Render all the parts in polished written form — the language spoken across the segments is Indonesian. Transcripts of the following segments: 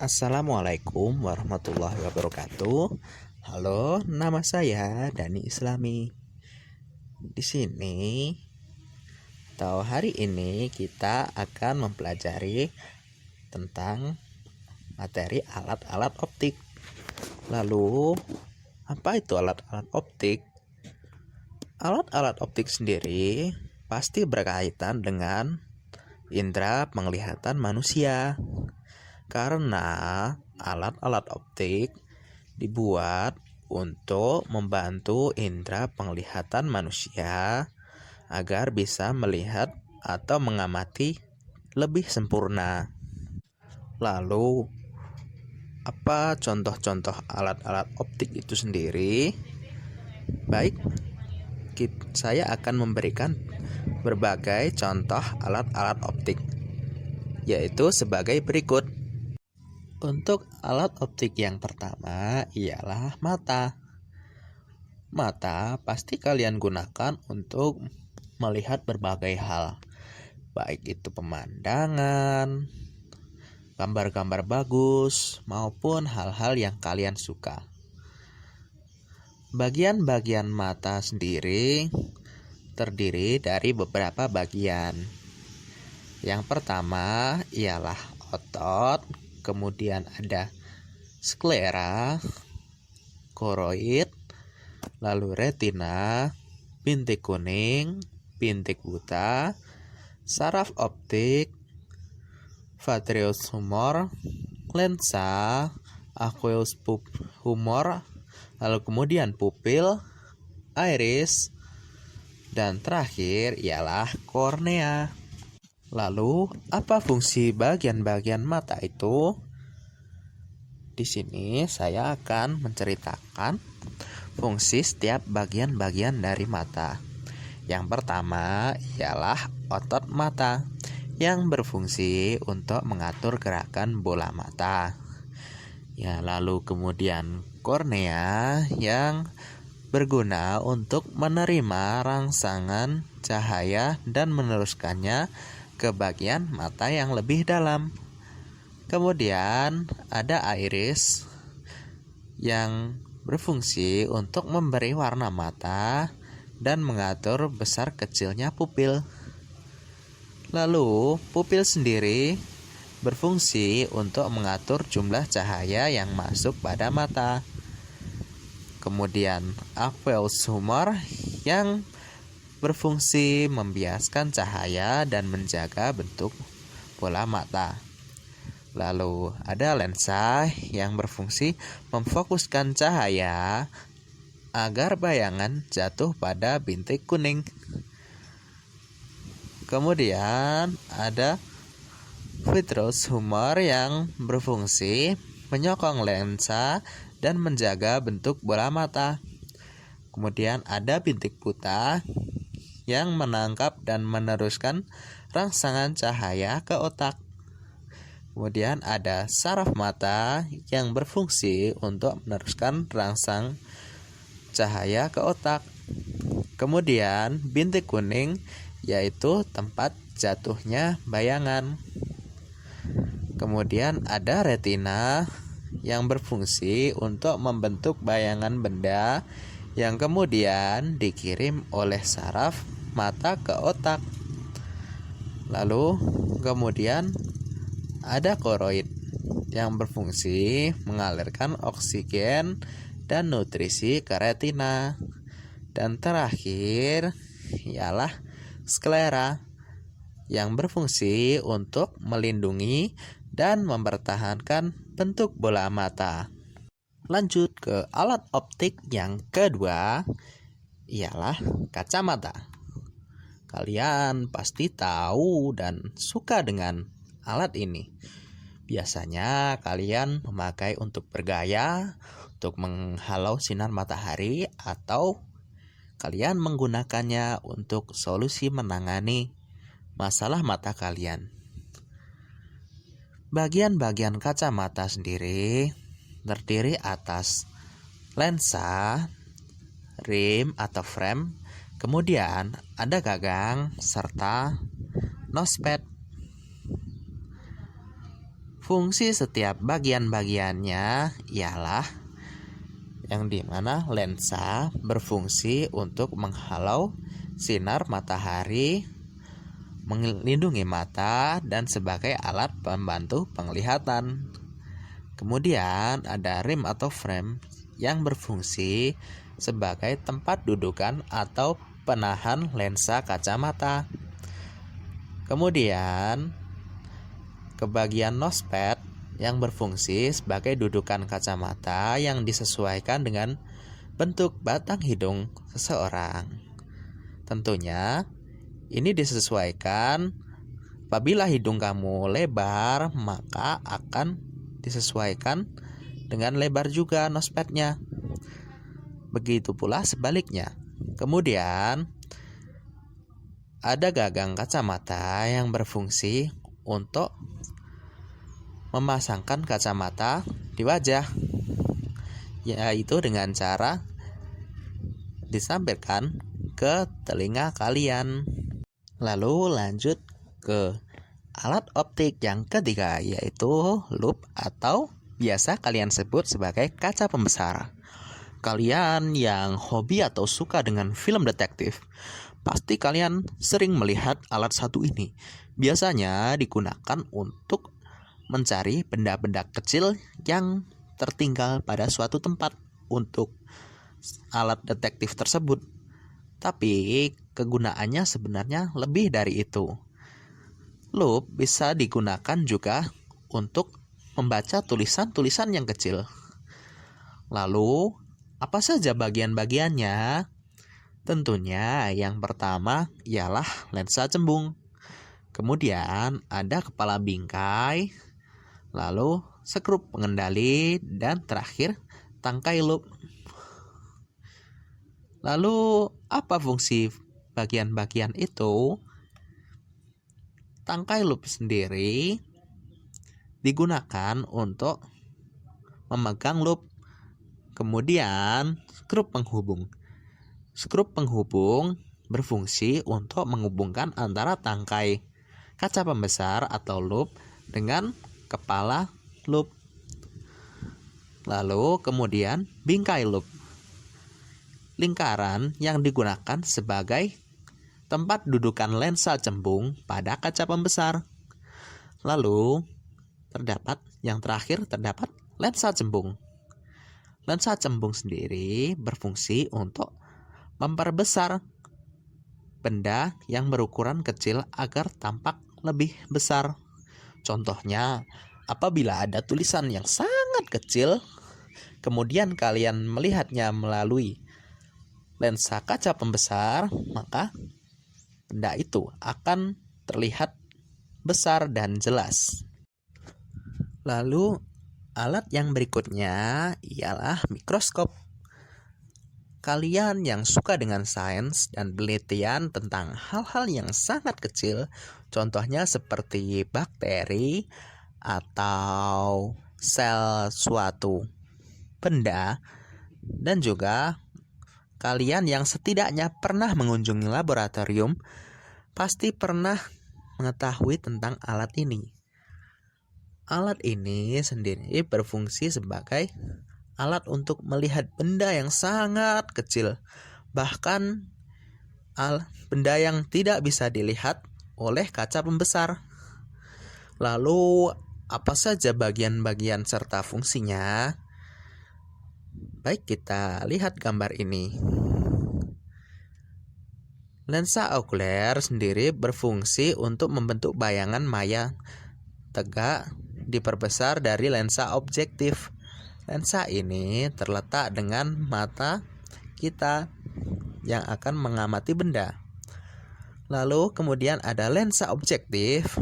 Assalamualaikum warahmatullahi wabarakatuh. Halo, nama saya Dani Islami. Di sini atau hari ini kita akan mempelajari tentang materi alat-alat optik. Lalu, apa itu alat-alat optik? Alat-alat optik sendiri pasti berkaitan dengan indera penglihatan manusia. Karena alat-alat optik dibuat untuk membantu indera penglihatan manusia agar bisa melihat atau mengamati lebih sempurna. Lalu, apa contoh-contoh alat-alat optik itu sendiri? Baik, saya akan memberikan berbagai contoh alat-alat optik, yaitu sebagai berikut. Untuk alat optik yang pertama ialah mata. Mata pasti kalian gunakan untuk melihat berbagai hal, baik itu pemandangan, gambar-gambar bagus, maupun hal-hal yang kalian suka. Bagian-bagian mata sendiri terdiri dari beberapa bagian. Yang pertama ialah otot, kemudian ada sklera, koroid, lalu retina, bintik kuning, bintik buta, saraf optik, vitreous humor, lensa, aqueous humor, lalu kemudian pupil, iris, dan terakhir ialah kornea. Lalu, apa fungsi bagian-bagian mata itu? Di sini saya akan menceritakan fungsi setiap bagian-bagian dari mata. Yang pertama ialah otot mata yang berfungsi untuk mengatur gerakan bola mata. Lalu kemudian kornea yang berguna untuk menerima rangsangan cahaya dan meneruskannya ke bagian mata yang lebih dalam. Kemudian ada iris yang berfungsi untuk memberi warna mata dan mengatur besar kecilnya pupil. Lalu pupil sendiri berfungsi untuk mengatur jumlah cahaya yang masuk pada mata. Kemudian aqueous humor yang berfungsi membiaskan cahaya dan menjaga bentuk bola mata. Lalu ada lensa yang berfungsi memfokuskan cahaya agar bayangan jatuh pada bintik kuning. Kemudian ada vitreous humor yang berfungsi menyokong lensa dan menjaga bentuk bola mata. Kemudian ada bintik buta yang menangkap dan meneruskan rangsangan cahaya ke otak. Kemudian ada saraf mata yang berfungsi untuk meneruskan rangsang cahaya ke otak. Kemudian bintik kuning yaitu tempat jatuhnya bayangan. Kemudian ada retina yang berfungsi untuk membentuk bayangan benda yang kemudian dikirim oleh saraf mata ke otak. Lalu kemudian ada koroid yang berfungsi mengalirkan oksigen dan nutrisi ke retina. Dan terakhir ialah sklera yang berfungsi untuk melindungi dan mempertahankan bentuk bola mata. Lanjut ke alat optik yang kedua ialah kacamata. Kalian pasti tahu dan suka dengan alat ini. Biasanya kalian memakai untuk bergaya, untuk menghalau sinar matahari, atau kalian menggunakannya untuk solusi menangani masalah mata kalian. Bagian-bagian kacamata sendiri terdiri atas lensa, rim atau frame, kemudian ada gagang serta nosepad. Fungsi setiap bagian-bagiannya ialah yang dimana lensa berfungsi untuk menghalau sinar matahari, melindungi mata, dan sebagai alat pembantu penglihatan. Kemudian ada rim atau frame yang berfungsi sebagai tempat dudukan atau penahan lensa kacamata. Kemudian ke bagian nosepad yang berfungsi sebagai dudukan kacamata yang disesuaikan dengan bentuk batang hidung seseorang. Tentunya ini disesuaikan apabila hidung kamu lebar, maka akan disesuaikan dengan lebar juga nosepadnya. Begitu pula sebaliknya. Kemudian ada gagang kacamata yang berfungsi untuk memasangkan kacamata di wajah, yaitu dengan cara disampaikan ke telinga kalian. Lalu lanjut ke alat optik yang ketiga, yaitu loop atau biasa kalian sebut sebagai kaca pembesar. Kalian yang hobi atau suka dengan film detektif, pasti kalian sering melihat alat satu ini. Biasanya digunakan untuk mencari benda-benda kecil yang tertinggal pada suatu tempat untuk alat detektif tersebut. Tapi kegunaannya sebenarnya lebih dari itu. Loop bisa digunakan juga untuk membaca tulisan-tulisan yang kecil. Lalu, apa saja bagian-bagiannya? Tentunya yang pertama ialah lensa cembung. Kemudian ada kepala bingkai, lalu skrup pengendali, dan terakhir tangkai loop. Lalu apa fungsi bagian-bagian itu? Tangkai loop sendiri digunakan untuk memegang loop. Kemudian skrup penghubung. Skrup penghubung berfungsi untuk menghubungkan antara tangkai kaca pembesar atau loop dengan kepala loop. Lalu kemudian bingkai loop. Lingkaran yang digunakan sebagai tempat dudukan lensa cembung pada kaca pembesar. Lalu terdapat lensa cembung. Lensa cembung sendiri berfungsi untuk memperbesar benda yang berukuran kecil agar tampak lebih besar. Contohnya, apabila ada tulisan yang sangat kecil, kemudian kalian melihatnya melalui lensa kaca pembesar, maka benda itu akan terlihat besar dan jelas. Lalu alat yang berikutnya ialah mikroskop. Kalian yang suka dengan sains dan penelitian tentang hal-hal yang sangat kecil, contohnya seperti bakteri atau sel suatu benda, dan juga kalian yang setidaknya pernah mengunjungi laboratorium, pasti pernah mengetahui tentang alat ini. Alat ini sendiri berfungsi sebagai alat untuk melihat benda yang sangat kecil, bahkan benda yang tidak bisa dilihat oleh kaca pembesar. Lalu, apa saja bagian-bagian serta fungsinya? Baik, kita lihat gambar ini. Lensa okuler sendiri berfungsi untuk membentuk bayangan maya tegak diperbesar dari lensa objektif. Lensa ini terletak dengan mata kita yang akan mengamati benda. Lalu kemudian ada lensa objektif.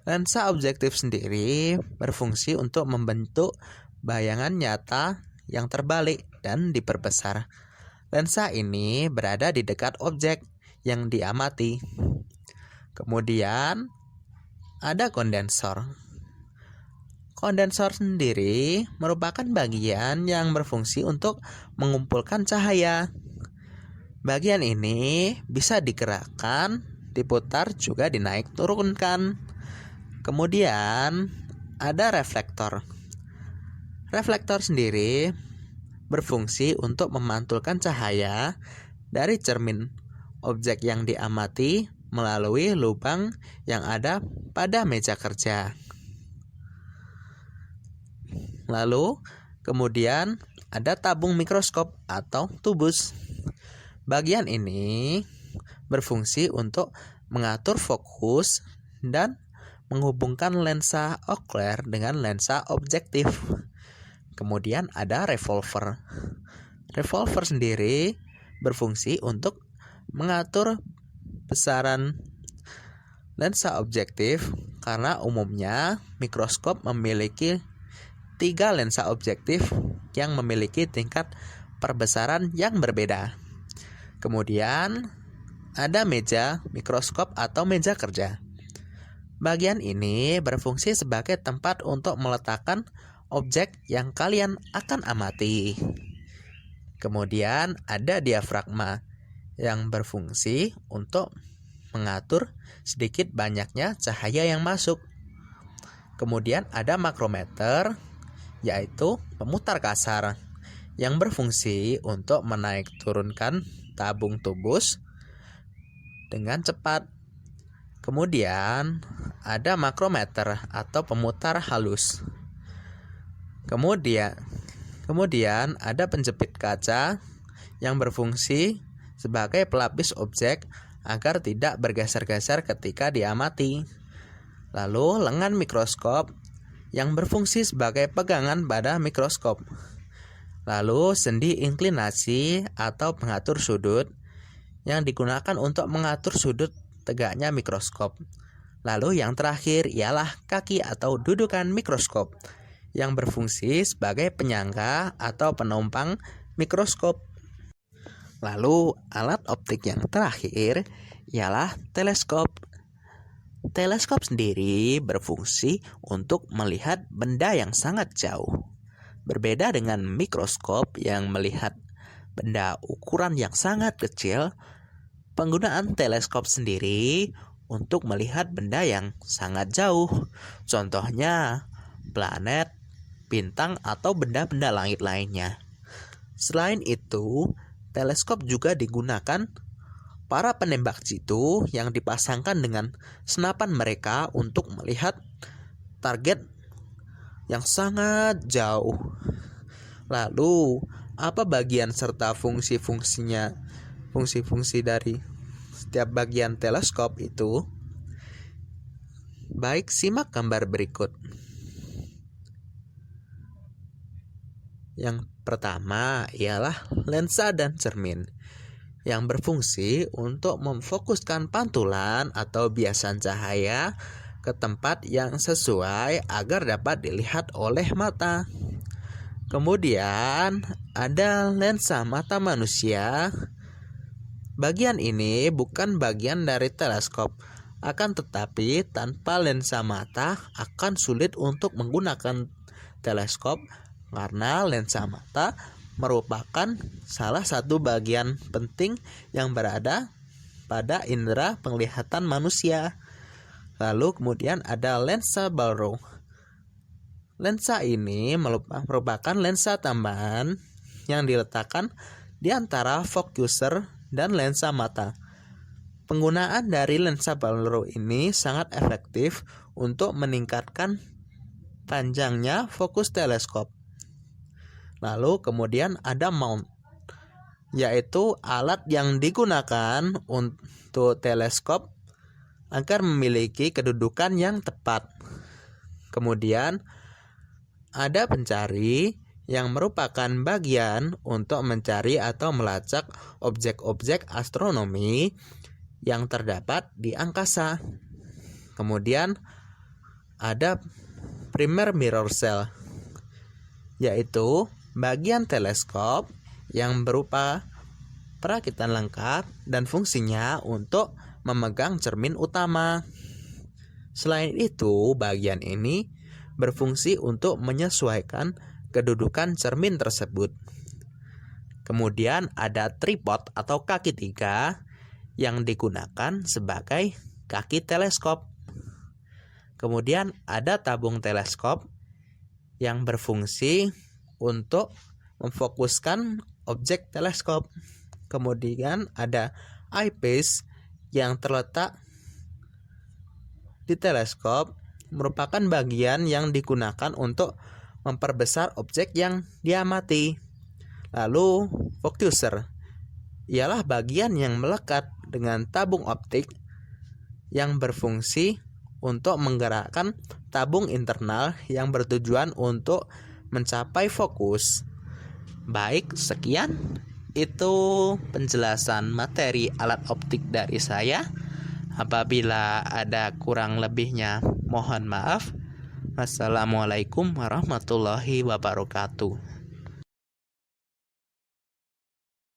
Lensa objektif sendiri berfungsi untuk membentuk bayangan nyata yang terbalik dan diperbesar. Lensa ini berada di dekat objek yang diamati. Kemudian ada kondensor. Kondensor sendiri merupakan bagian yang berfungsi untuk mengumpulkan cahaya. Bagian ini bisa digerakkan, diputar, juga dinaik turunkan. Kemudian ada reflektor. Reflektor sendiri berfungsi untuk memantulkan cahaya dari cermin objek yang diamati melalui lubang yang ada pada meja kerja. Lalu, kemudian ada tabung mikroskop atau tubus. Bagian ini berfungsi untuk mengatur fokus dan menghubungkan lensa ocular dengan lensa objektif. Kemudian ada revolver. Revolver sendiri berfungsi untuk mengatur besaran lensa objektif karena umumnya mikroskop memiliki 3 lensa objektif yang memiliki tingkat perbesaran yang berbeda. Kemudian ada meja mikroskop atau meja kerja. Bagian ini berfungsi sebagai tempat untuk meletakkan objek yang kalian akan amati. Kemudian ada diafragma yang berfungsi untuk mengatur sedikit banyaknya cahaya yang masuk. Kemudian ada makrometer, yaitu pemutar kasar yang berfungsi untuk menaik turunkan tabung tubus dengan cepat. Kemudian ada makrometer atau pemutar halus. Kemudian ada penjepit kaca yang berfungsi sebagai pelapis objek agar tidak bergeser-geser ketika diamati. Lalu lengan mikroskop yang berfungsi sebagai pegangan pada mikroskop. Lalu sendi inklinasi atau pengatur sudut yang digunakan untuk mengatur sudut tegaknya mikroskop. Lalu yang terakhir ialah kaki atau dudukan mikroskop yang berfungsi sebagai penyangga atau penumpang mikroskop. Lalu alat optik yang terakhir ialah teleskop. Teleskop sendiri berfungsi untuk melihat benda yang sangat jauh. Berbeda dengan mikroskop yang melihat benda ukuran yang sangat kecil, penggunaan teleskop sendiri untuk melihat benda yang sangat jauh. Contohnya planet, bintang, atau benda-benda langit lainnya. Selain itu, teleskop juga digunakan para penembak jitu yang dipasangkan dengan senapan mereka untuk melihat target yang sangat jauh. Lalu, apa bagian serta fungsi dari setiap bagian teleskop itu? Baik, simak gambar berikut. Yang pertama ialah lensa dan cermin yang berfungsi untuk memfokuskan pantulan atau biasan cahaya ke tempat yang sesuai agar dapat dilihat oleh mata. Kemudian ada lensa mata manusia. Bagian ini bukan bagian dari teleskop, akan tetapi tanpa lensa mata akan sulit untuk menggunakan teleskop karena lensa mata merupakan salah satu bagian penting yang berada pada indera penglihatan manusia. Lalu kemudian ada lensa Barrow. Lensa ini merupakan lensa tambahan yang diletakkan di antara fokuser dan lensa mata. Penggunaan dari lensa Barrow ini sangat efektif untuk meningkatkan panjangnya fokus teleskop. Lalu kemudian ada mount, yaitu alat yang digunakan untuk teleskop agar memiliki kedudukan yang tepat. Kemudian ada pencari yang merupakan bagian untuk mencari atau melacak objek-objek astronomi yang terdapat di angkasa. Kemudian ada primer mirror cell, yaitu bagian teleskop yang berupa perakitan lengkap dan fungsinya untuk memegang cermin utama. Selain itu, bagian ini berfungsi untuk menyesuaikan kedudukan cermin tersebut. Kemudian ada tripod atau kaki 3 yang digunakan sebagai kaki teleskop. Kemudian ada tabung teleskop yang berfungsi untuk memfokuskan objek teleskop. Kemudian ada eyepiece yang terletak di teleskop, merupakan bagian yang digunakan untuk memperbesar objek yang diamati. Lalu focuser ialah bagian yang melekat dengan tabung optik yang berfungsi untuk menggerakkan tabung internal yang bertujuan untuk mencapai fokus. Baik, sekian itu penjelasan materi alat optik dari saya. Apabila ada kurang lebihnya, mohon maaf. Wassalamualaikum warahmatullahi wabarakatuh.